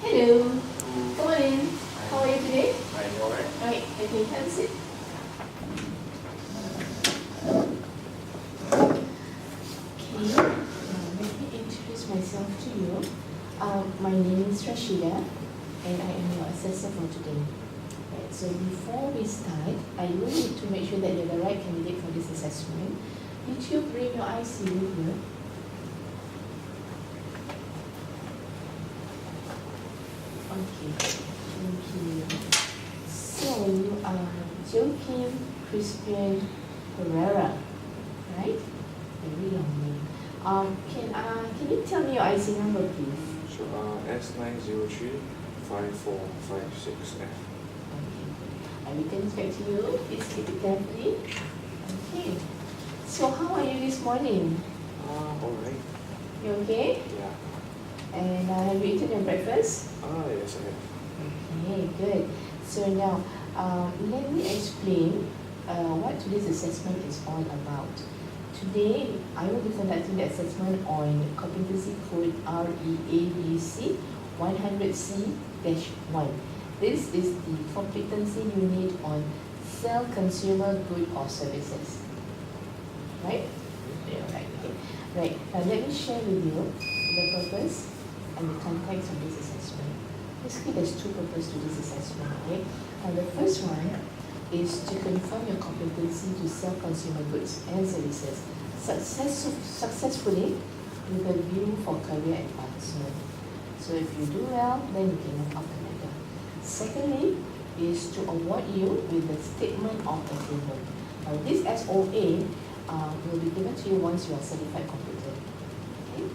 Hello. Come on in. How are you today? I'm alright. Right. Okay, have a sit. Okay. Let me introduce myself to you. My name is Shida, and I am your assessor for today. Right. So before we start, I will need to make sure that you're the right candidate for this assessment. Did you bring your IC with you? Okay, thank you. So you are Joaquin Crispian Herrera, right? Very long name. Can you tell me your IC number, please? Sure. S903 5456F. Okay. I return it back to you. Please keep it carefully. Okay. So how are you this morning? Alright. You okay? Yeah. And have you eaten your breakfast? Yes, I have. Okay, good. So now, let me explain what today's assessment is all about. Today, I will be conducting the assessment on competency code REABC 100C-1. This is the competency you need on sell consumer good or services. Right? Yeah, right. Okay. Right. Now let me share with you the purpose and the context of this assessment. Basically, there's two purposes to this assessment. Okay. Now the first one is to confirm your competency to sell consumer goods and services successfully with a view for career advancement. So if you do well, then you can move up the ladder. Secondly, is to award you with the statement of attainment. Now this SOA will be given to you once you are certified competent. Okay?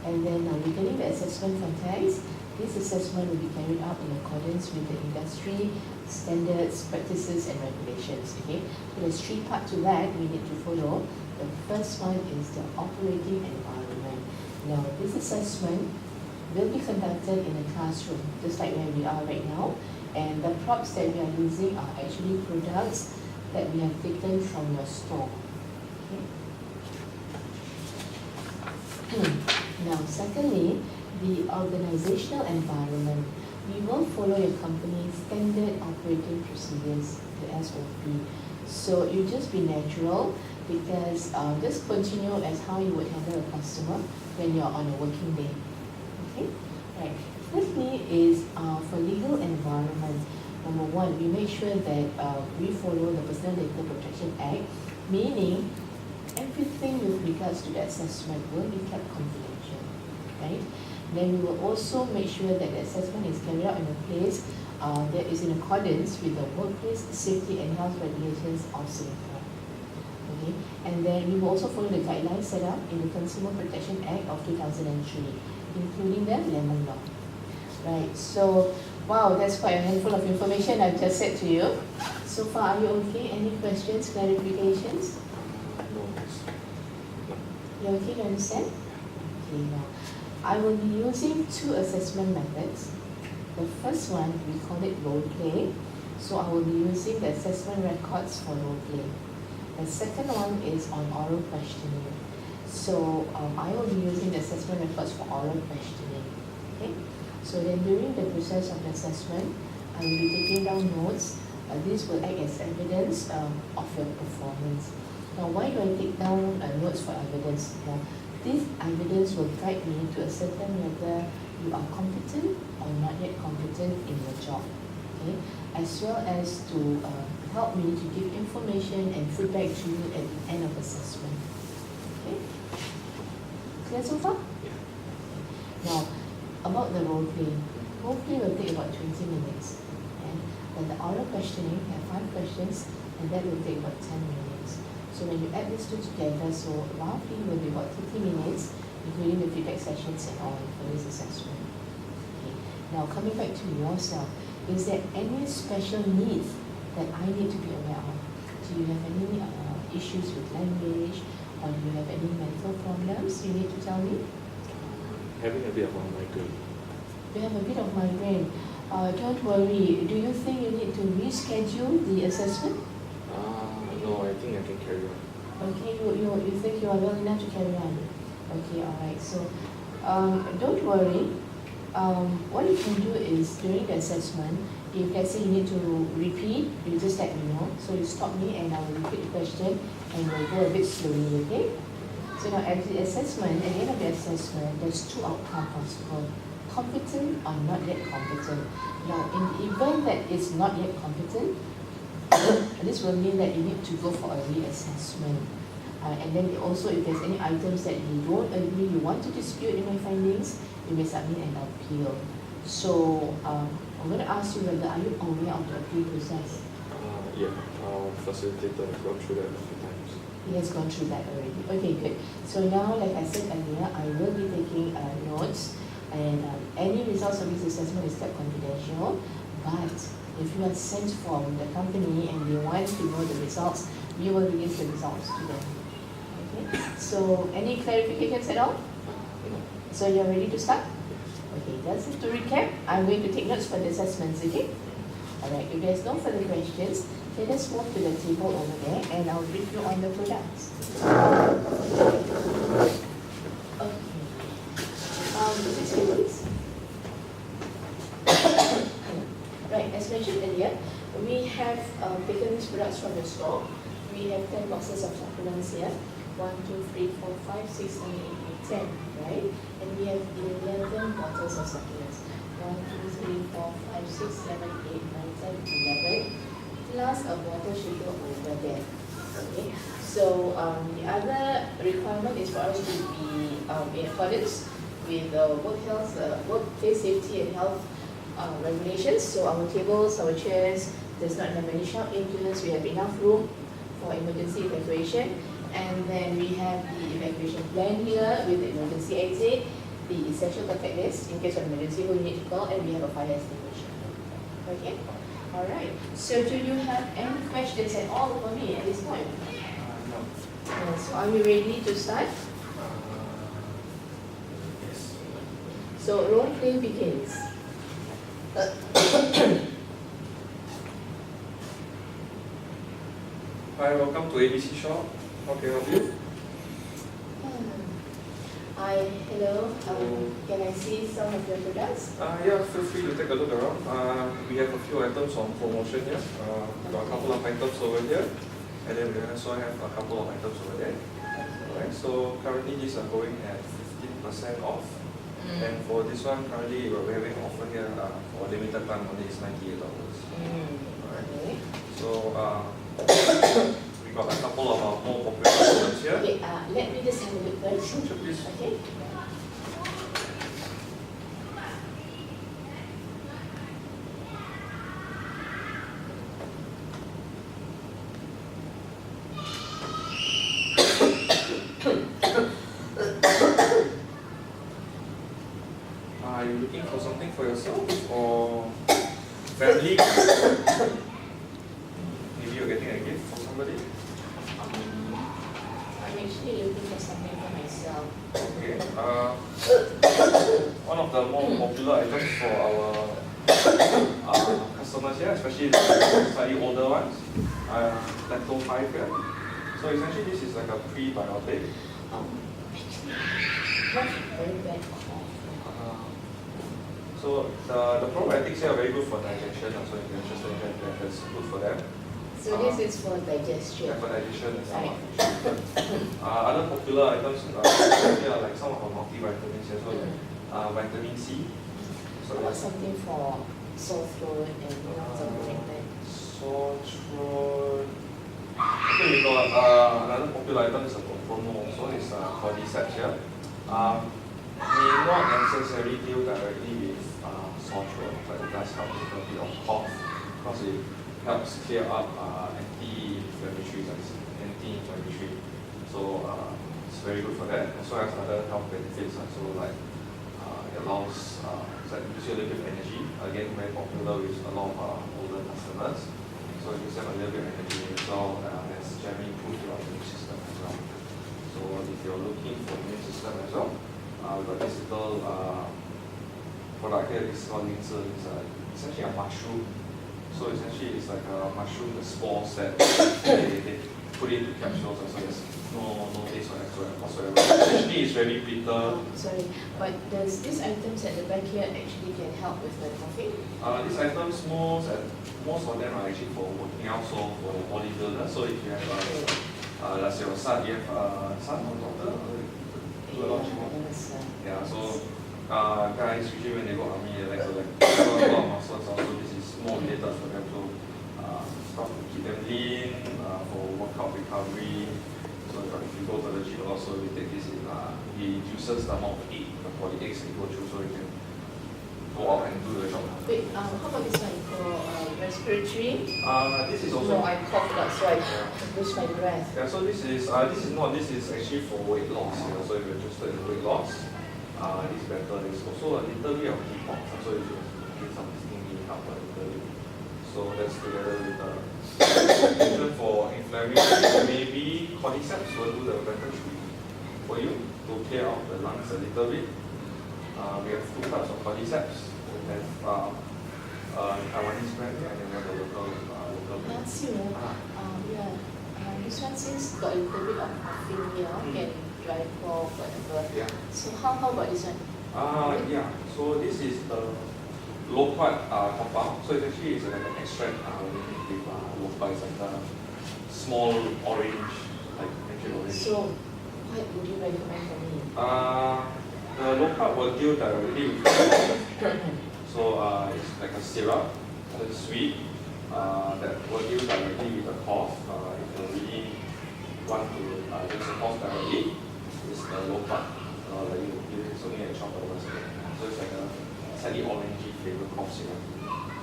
And then regarding the assessment context, this assessment will be carried out in accordance with the industry standards, practices, and regulations. Okay, so there's three parts to that we need to follow. The first one is the operating environment. Now, this assessment will be conducted in a classroom, just like where we are right now. And the props that we are using are actually products that we have taken from your store. Okay. Now, secondly, the organizational environment. We will follow your company's standard operating procedures, the SOP. So you just be natural, because just continue as how you would handle a customer when you're on a working day. Okay? Right. Thirdly is for legal environment. Number one, we make sure that we follow the Personal Data Protection Act, meaning everything with regards to the assessment will be kept confidential. Right? Then we will also make sure that the assessment is carried out in a place that is in accordance with the workplace safety and health regulations of Singapore. Okay? And then we will also follow the guidelines set up in the Consumer Protection Act of 2003, including the Lemon Law. Right, so wow, that's quite a handful of information I've just said to you. So far, are you okay? Any questions, clarifications? No, miss. You okay, you understand? Okay, now. I will be using two assessment methods. The first one, we call it role play. So I will be using the assessment records for role play. The second one is on oral questioning. So I will be using the assessment records for oral questioning. Okay? So then during the process of the assessment, I will be taking down notes. This will act as evidence of your performance. Now, why do I take down notes for evidence? Now, this evidence will guide me to ascertain whether you are competent or not yet competent in your job, okay? As well as to help me to give information and feedback to you at the end of assessment. Okay? Clear so far? Yeah. Now, about the role play. Role play will take about 20 minutes. And then the oral questioning, we have 5 questions, and that will take about 10 minutes. So when you add these two together, so roughly will be about 30 minutes, including the feedback sessions and all for this assessment. Okay. Now coming back to yourself, is there any special needs that I need to be aware of? Do you have any issues with language, or do you have any mental problems you need to tell me? Having a bit of a migraine. You have a bit of migraine. Don't worry. Do you think you need to reschedule the assessment? No, I think I can carry on. Okay, you think you are well enough to carry on? Okay, alright. So don't worry. what you can do is during the assessment, if let's say you need to repeat, you just let me know. So you stop me and I will repeat the question and we'll go a bit slowly, okay? So now at the assessment, at the end of the assessment, there's two outcomes possible. Competent or not yet competent. Now in the event that it's not yet competent, this will mean that you need to go for a reassessment. And then also if there's any items that you don't agree, you want to dispute in my findings, you may submit an appeal. So I'm going to ask you whether are you aware of the appeal process? Yeah, our facilitator has gone through that a few times. He has gone through that already. Okay, good. So now, like I said earlier, I will be taking notes, and any results of this assessment is kept confidential. But if you are sent from the company and they want to know the results, you will release the results to them. Okay. So any clarifications at all? No. So you're ready to start? Okay, that's it. To recap, I'm going to take notes for the assessments, okay? Alright, if there's no further questions, let us move to the table over there and I'll brief you on the products. Okay. This is please. Right, as mentioned earlier, we have taken these products from the store. We have 10 boxes of supplements here. 1, 2, 3, 4, 5, 6, 7, 8, 9, 10, right? And we have 11 bottles of supplements. 1, 2, 3, 4, 5, 6, 7, 8, 9, 10, 11. Plus a water sugar over there. Okay. So the other requirement is for us to be in accordance with workplace safety and health regulations. So our tables, our chairs does not have any sharp edges. We have enough room for emergency evacuation. And then we have the evacuation plan here with the emergency exit, the essential contact list in case of emergency who you need to call, and we have a fire extinguisher. Okay? Alright. So do you have any questions at all for me at this point? No. So are you ready to start? Yes. So role play begins. Hi, welcome to ABC Shop. How can I help you? Hi, hello. Can I see some of your products? Yeah, feel free to take a look around. We have a few items on promotion here. We've got a couple of items over here, and then we also have a couple of items over there. Alright, so currently these are going at 15% off. And for this one, currently we're having an offer here for a limited time only, it's $98. Alright, Okay. so we got a couple of our more popular items here. Okay, let me just have a look first. Sure, please. Okay. Are you looking for something for yourself or family? Maybe you're getting a gift for somebody? I'm actually looking for something for myself. Okay. One of the more popular items for our customers here, especially the slightly older ones, Lacto 5 here. So essentially this is like a prebiotic. Actually, not very bad cough. So the probiotics here are very good for digestion, so if you're interested in that, that's good for them. So this is for digestion. Yeah, for digestion and Right. stomach. Other popular items here are like some of our multivitamins here, so vitamin C. So What about something for sore throat and something like that? sore throat. Okay, we got another popular item is a promo also, is cordyceps here. May not necessarily deal directly with sore throat, but it does help with a bit of cough because it helps clear up anti-inflammatory. So it's very good for that. Also has other health benefits. So like it allows, it gives you a little bit of energy. Again, very popular with a lot of older customers. So it gives them a little bit of energy as well. That's generally improved your immune system as well. So if you're looking for immune system as well, we've got this little product here. This is called it's essentially a mushroom. So essentially it's like a mushroom, the spores that they put into capsules. So it's no taste whatsoever. Actually, it's very bitter. Sorry, but does these items at the back here actually can help with the coughing? These items, most of them are actually for working out, so for bodybuilders. So if you have, let's say your son, you have a son or daughter, do a lot of gym. Yeah, so guys usually when they go army, they like to burn a lot of muscles. Also, this is more related for them to stuff to keep them lean for workout recovery. So if you go to the gym also, we take this in, it reduces the amount of ache, the body aches that you go through, so you can go out and do the job. Wait, how about this one for respiratory? This is also. No, I coughed out, so I lose my breath. Yeah, so this is actually for weight loss. So if you're interested in weight loss, this is better. There's also a little bit of detox, so if you get some stinging help a little bit. So that's together with the medication for inflammation. Maybe cordyceps will do the better treatment for you to clear out the lungs a little bit. We have two types of cordyceps. We have Taiwanese brand and then we have the local brand. That's you. Yeah. This one seems got a little bit of coughing here, can dry cough, whatever. Yeah. So how about this one? Yeah. So this is the loquat compound. So it actually is like an extract with loquat. It's like a small orange, like natural orange. So what would you recommend for me? The loquat will deal directly with the cough. So it's like a syrup, so it's sweet, that will deal directly with the cough. If you really want to use the cough directly, it's the loquat. Like it's only at $12. So it's like a slightly orangey flavored cough syrup.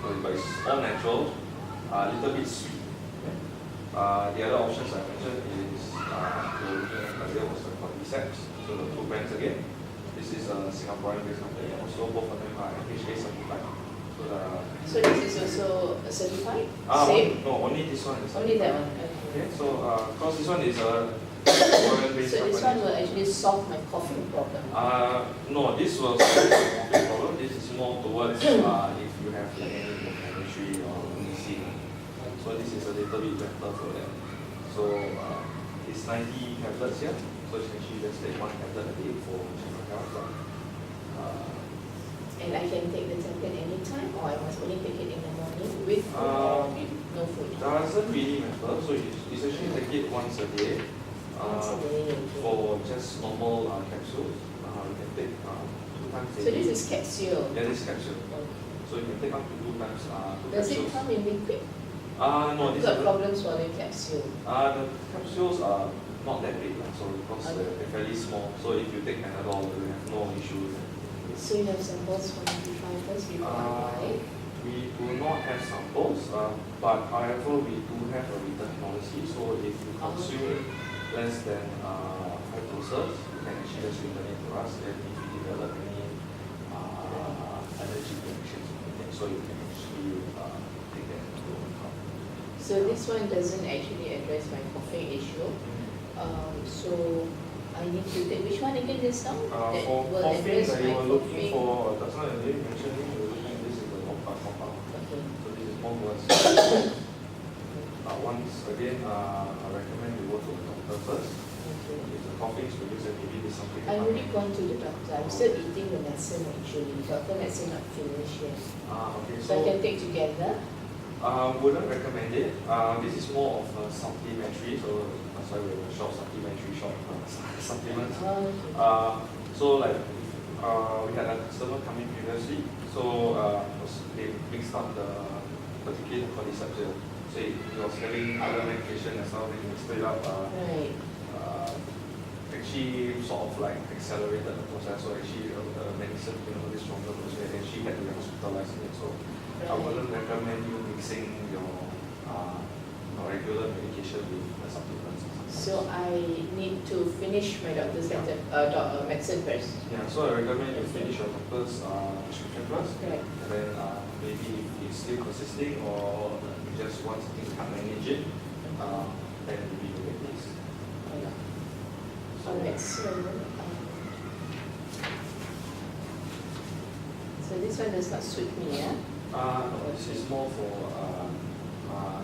So, but it's all natural, a little bit sweet. The other options I mentioned is you're looking at earlier was the cordyceps. So the two brands again. This is a Singaporean-based company. Also, both of them are HA certified. So this is also certified? Same? No, only this one is Only that one. Okay, so because this one is a Singaporean-based So this one company. will actually solve my coughing problem? No, this will solve the coughing problem. This is more towards if you have like any inflammatory or wheezing. So this is a little bit better for them. So it's 90 tablets here. So you can actually just take one tablet a day for general health. And I can take the tablet anytime, or I must only take it in the morning with food or with no food? Doesn't really matter. So you essentially take it once a day. Once a day, okay. For just normal capsules, you can take 2 times a So day. this is capsule? Yeah, this is capsule. Okay. So you can take up to 2 times. Does it come in liquid? No, I've this got is problems swallowing capsule. the capsules are not that big, so because they're fairly small. So if you take Panadol, you have no issues. So you have samples for 95 first before I buy? We do not have samples, but however we do have a return policy. So if you consume less than 5 doses, you can actually just return it to us. And if you develop any allergic reactions, so you can actually take that into account. So this one doesn't actually address my coughing issue. So I need to take which one again just now? That For will coughing address that you my were looking coughing. for, that's not really mentioned, you were looking this is the compound. Okay. So this is more towards once again, I recommend you go to the doctor first. Okay. If the coughing is produced, maybe there's something. I've already gone to the doctor. I'm still eating the medicine actually. Doctor medicine not finished yet. Okay, So I can take together. wouldn't recommend it. This is more of a supplementary, so that's why we have a short supplementary supplements. Okay. So like we had a customer come in previously, so they mixed up particularly the cordyceps here. So he was having other medication and stuff, and he mixed it up. Right. Actually sort of like accelerated the process. So actually the medicine became a bit stronger, so they actually had to be hospitalized. So I wouldn't recommend you mixing your regular medication with the supplements. So I need to finish my doctor's medicine first. Yeah, so I recommend you finish your doctor's prescription first. Correct. And then maybe if it's still persisting or you just want something to manage it, then maybe you get this. Alright, so this one does not suit me, yeah? No, this is more for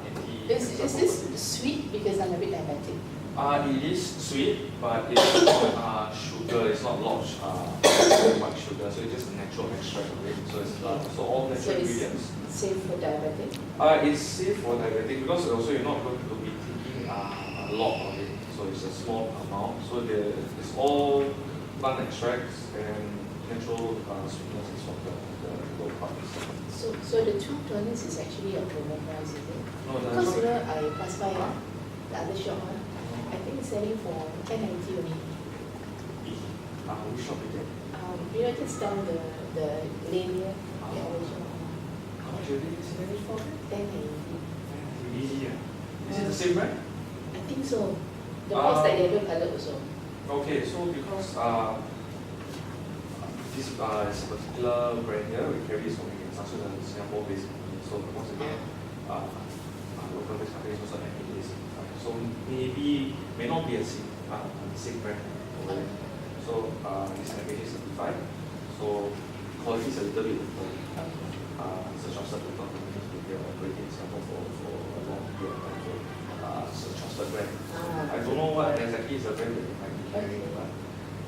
anti. Is this sweet because I'm a bit diabetic? It is sweet, but it's not sugar. It's not very much sugar, so it's just a natural extract of it. So it's so all So natural it's ingredients. safe for diabetic? It's safe for diabetic because also you're not going to be taking a lot of it. So it's a small amount. So it's all plant extracts and natural sweetness is from the low parts. So the $2 is actually a promo price, is it? No, the Because you know, I pass by the other shop, I think it's selling for $10.90 only. which shop is it? You know, just down the lane here, the other shop. How much is it selling for? $10.90. Easy, Is it the same brand? I think so. The box like yellow color also. Okay, so because this is a particular brand here, we carry this from Singapore-based company. So once again, local-based company is also FDA certified. So may not be a same brand over there. So it's FDA certified. So quality is a little bit different. It's a trusted local company. They are operating in Singapore for a long period of time. So it's a trusted brand. I don't know what exactly is the brand that they might be carrying, but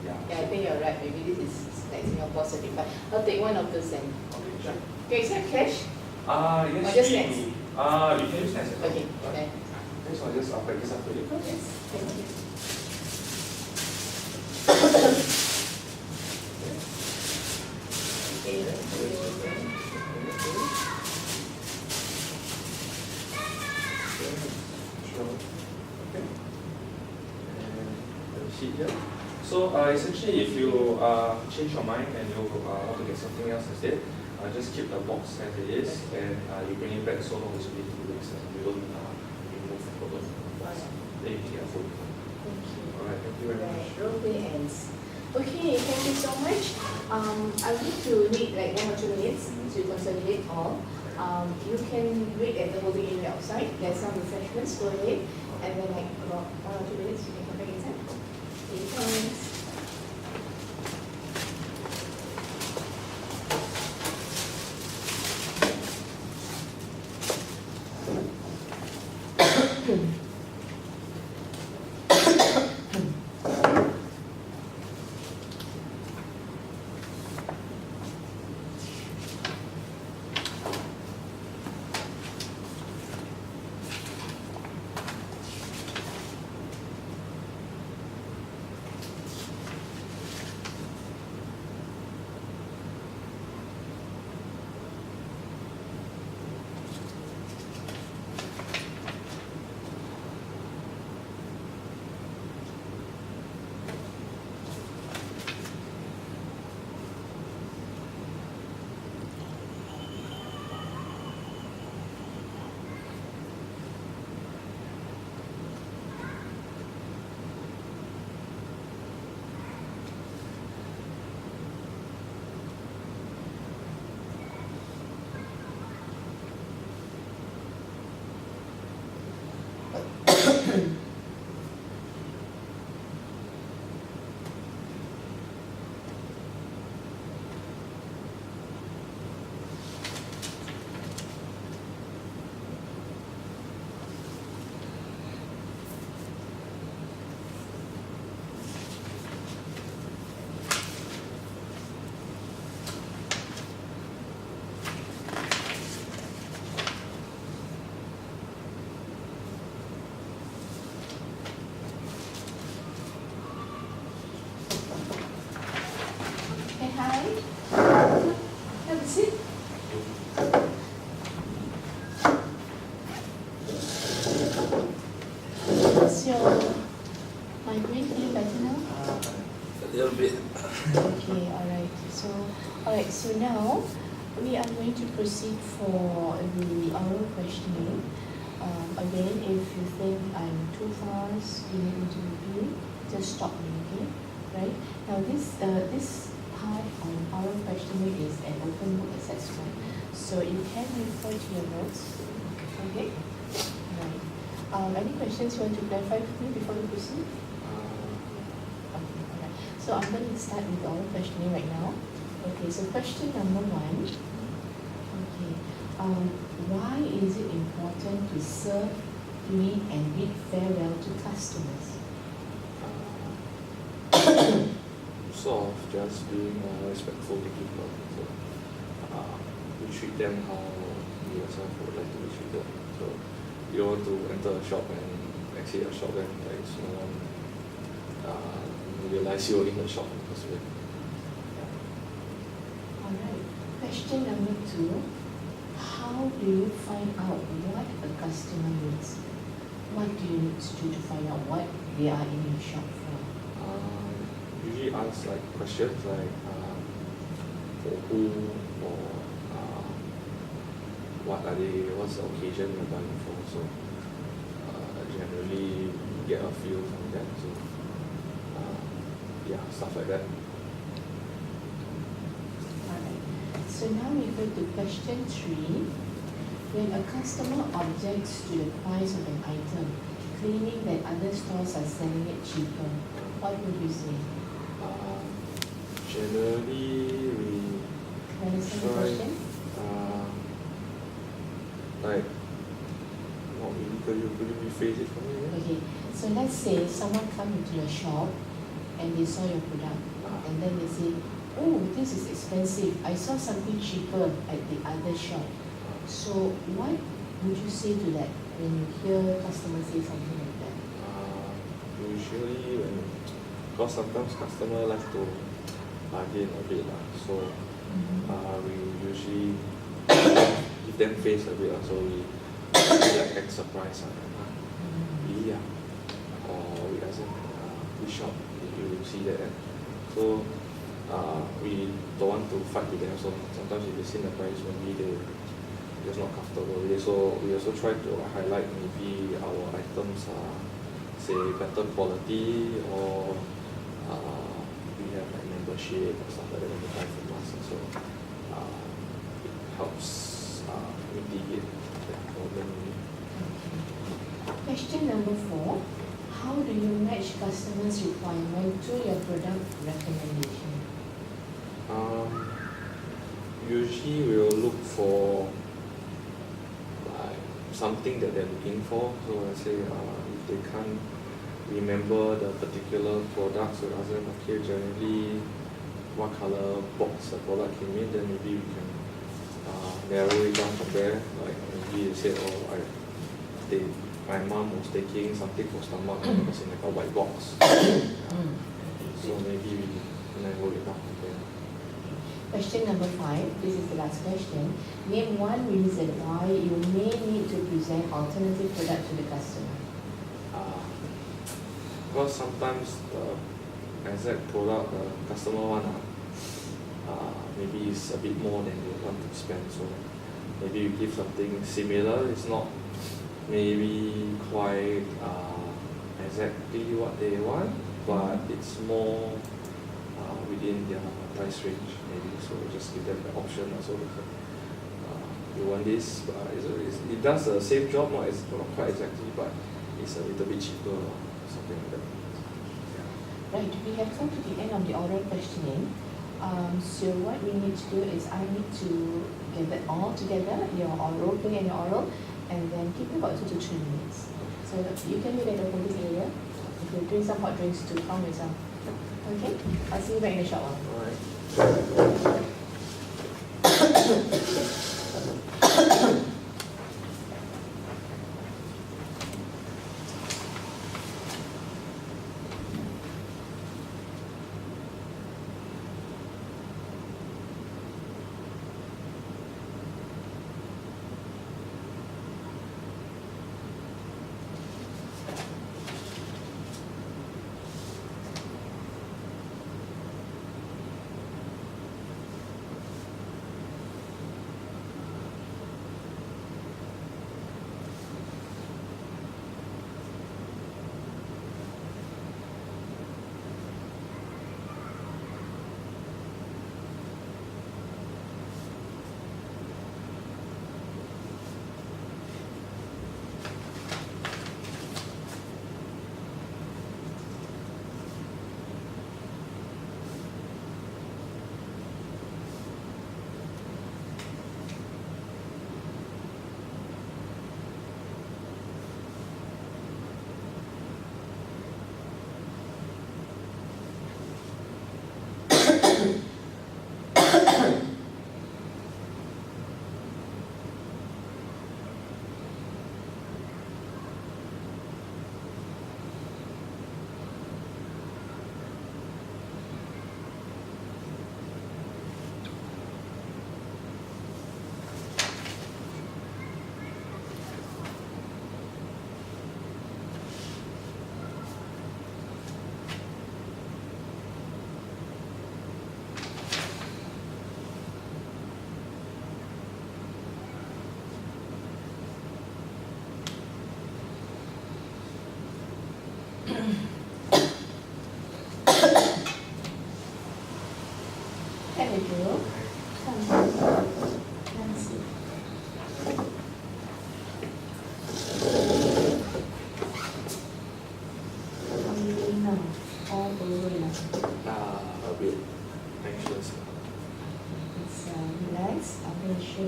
yeah. Yeah, I think you're right. Maybe this is like Singapore certified. I'll take one of those then. Okay, sure. Okay, is that cash? Yes, Or just we snacks? do. You can use snacks as well. Okay, okay. Okay, so I'll just pack this up for you. Yes, thank you. Okay, Sure. Okay. And the sheet here. So essentially, if you change your mind and you want to get something else instead, just keep the box as it is, and you bring it back so long as you need 2 weeks, and you don't remove the photo from the box. Then you can get a photo. thank you. Alright, thank you very much. Right, roleplay ends. Okay, thank you so much. I need like 1 or 2 minutes to consolidate all. You can wait at the holding area outside. There's some refreshments. Go ahead, and then like about 1 or 2 minutes, you can come back inside. Okay, thanks. Hi. Have a seat. Is your migraine feeling better now? A little bit. Okay, alright. So now we are going to proceed for the oral questioning. Again, if you think I'm too fast, you need me to repeat, just stop me, okay? Right? Now this part on oral questioning is an open book assessment. So you can refer to your notes. Okay? Right. Any questions you want to clarify with me before we proceed? Okay, alright. So I'm going to start with the oral questioning right now. Okay, so question number 1. Okay. Why is it important to serve, greet, and bid farewell to customers? sort of just being respectful to people. So we treat them how we yourself would like to be treated. So you don't want to enter a shop and exit a shop and there is no one realize you're in the shop in the first place. Alright. Question number 2. How do you find out what a customer needs? What do you need to do to find out what they are in your shop for? Usually ask like questions like for who or what are they, what's the occasion you're buying for. So generally get a feel from them. So yeah, stuff like that. Alright. So now we go to question 3. When a customer objects to the price of an item, claiming that other stores are selling it cheaper, what would you say? Generally, we Understand the try, question? like, not really, could you rephrase it for me again? Okay, so let's say someone come into your shop and they saw your product and then they say, oh, this is expensive. I saw something cheaper at the other shop. So what would you say to that when you hear customers say something like that? Usually, because sometimes customer like to bargain a bit, so we usually give them face a bit, so we like extra price. Yeah, or we ask them which shop you see that at. So we don't want to fight with them, so sometimes if they see the price, maybe they just not comfortable with it. So we also try to highlight maybe our items are say better quality, or we have like membership or stuff like that when you buy from us. So it helps mitigate that problem. Question number 4. How do you match customers' requirement to your product recommendation? Usually we will look for like something that they're looking for. So I say if they can't remember the particular product, so doesn't appear generally what color box the product came in, then maybe we can narrow it down from there. Like maybe they said, my mom was taking something for stomach and it was in like a white box. So maybe we narrow it down from there. Question number 5. This is the last question. Name one reason why you may need to present alternative product to the customer. Because sometimes the exact product the customer want maybe it's a bit more than they want to spend. So maybe you give something similar. It's not maybe quite exactly what they want, but it's more within their price range maybe. So just give them the option. So you want this, but it does the same job, not quite exactly, but it's a little bit cheaper or something like that. Yeah. Right, we have come to the end of the oral questioning. So what we need to do is I need to get that all together, your oral, play and your oral, and then keep it about 2 to 3 minutes. So you can be at the holding area. If you're doing some hot drinks to calm yourself. Okay? I'll see you back in a short while. Alright.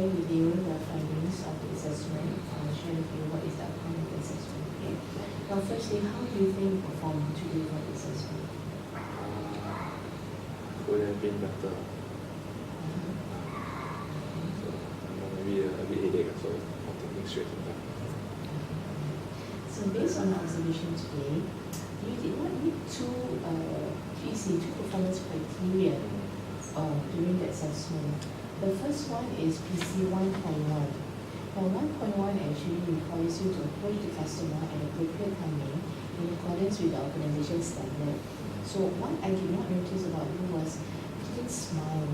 share with you the findings of the assessment. I'll share with you what is the outcome of the assessment. Okay. Now, firstly, how do you think you performed today for the assessment? Could have been better. So, maybe a bit headache, so I'm thinking straight from that. So based on the observation today, you did not meet two performance criteria during the assessment. The first one is PC 1.1. Now 1.1 actually requires you to approach the customer at appropriate timing in accordance with the organization standard. So what I did not notice about you was you didn't smile.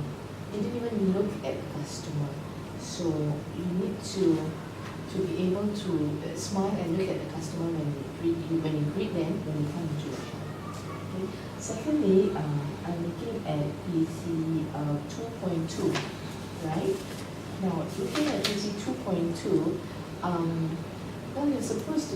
You didn't even look at the customer. So you need to be able to smile and look at the customer when you greet them when you come into your shop. Okay. Secondly, I'm looking at PC 2.2, right? Now, looking at PC 2.2, well, you're supposed to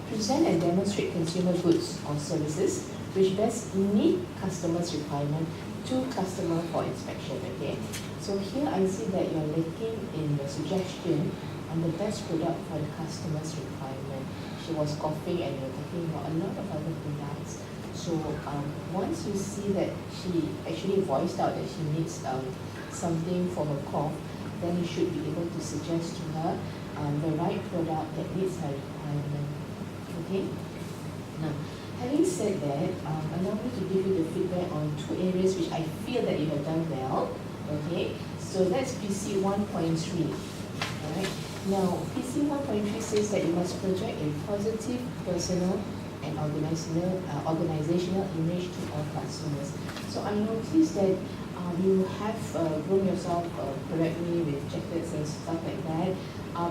present and demonstrate consumer goods or services which best meet customers' requirement to customer for inspection. Okay. So here I see that you're looking in your suggestion on the best product for the customer's requirement. She was coughing and you're talking about a lot of other products. So once you see that she actually voiced out that she needs something for her cough, then you should be able to suggest to her the right product that meets her requirement. Okay? Now, having said that, allow me to give you the feedback on two areas which I feel that you have done well. Okay? So that's PC 1.3. Alright? Now, PC 1.3 says that you must project a positive personal and organizational image to all customers. So I noticed that you have grown yourself correctly with jackets and stuff like that.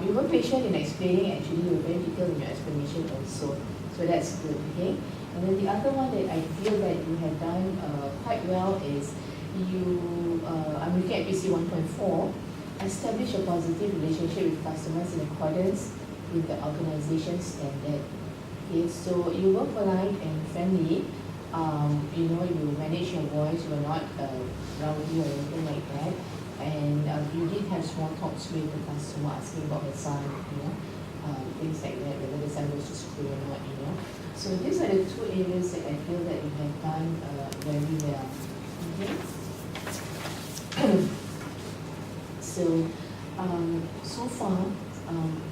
You were patient in explaining, actually you were very detailed in your explanation also. So that's good, okay? And then the other one that I feel that you have done quite well is I'm looking at PC 1.4, establish a positive relationship with customers in accordance with the organization standard. Okay, so you were polite and friendly. You manage your voice, you were not rowdy or anything like that. And you did have small talks with the customer asking about her son, things like that, whether the son goes to school or not, So these are the two areas that I feel that you have done very well. Okay? So far,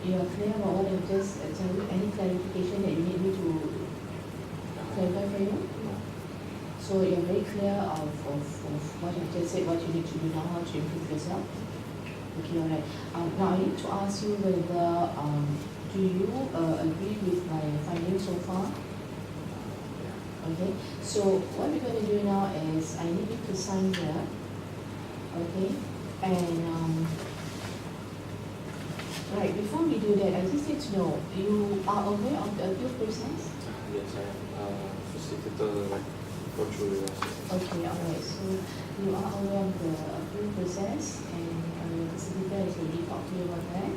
you are clear about what I've just told you. Any clarification that you need me to clarify for you? So you're very clear of what I've just said, what you need to do now, how to improve yourself? Okay, all right. Now I need to ask you whether, do you agree with my findings so far? Okay, so what we're going to do now is I need you to sign here. Okay, and right, before we do that, I just need to know, you are aware of the appeal process? Yes, I am. Facilitator, go through the process. Okay, alright, so you are aware of the appeal process and the facilitator has already talked to you about that.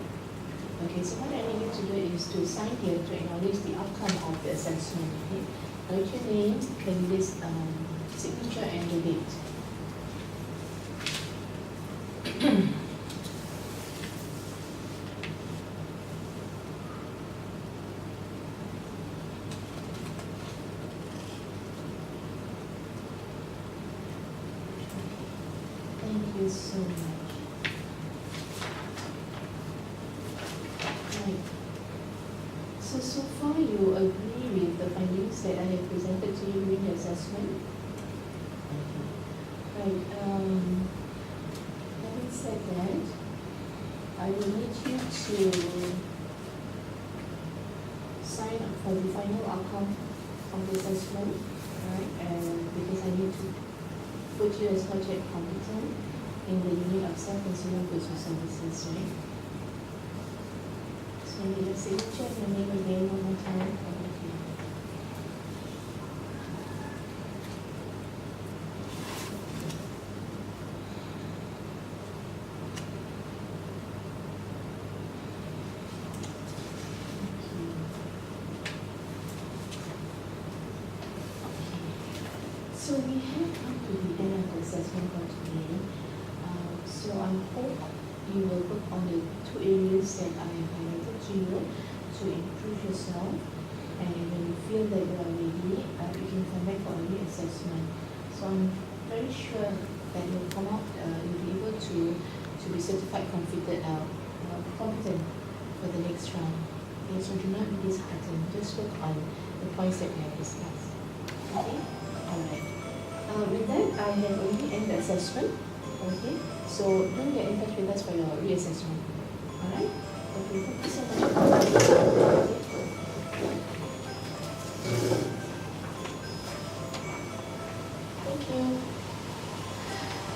Okay, so what I need you to do is to sign here to acknowledge the outcome of the assessment. Okay? Write your name, then list signature and the date. Thank you so much. Right. So far you agree with the findings that I have presented to you during the assessment? Okay. Right. Having said that, I will need you to sign up for the final outcome of the assessment, right? And because I need to put you as project competent in the unit of self-consumer goods or services, right? So I need a signature and your name again one more time. Okay. So we have come to the end of the assessment for today. So I hope points that I have highlighted to you to improve yourself. And when you feel that you are ready, you can come back for a reassessment. So I'm very sure that you'll come out, you'll be able to be certified competent for the next round. Okay, so do not be disheartened. Just work on the points that we have discussed. Okay? Alright. With that, I have already ended the assessment. Okay? So don't get in touch with us for your reassessment.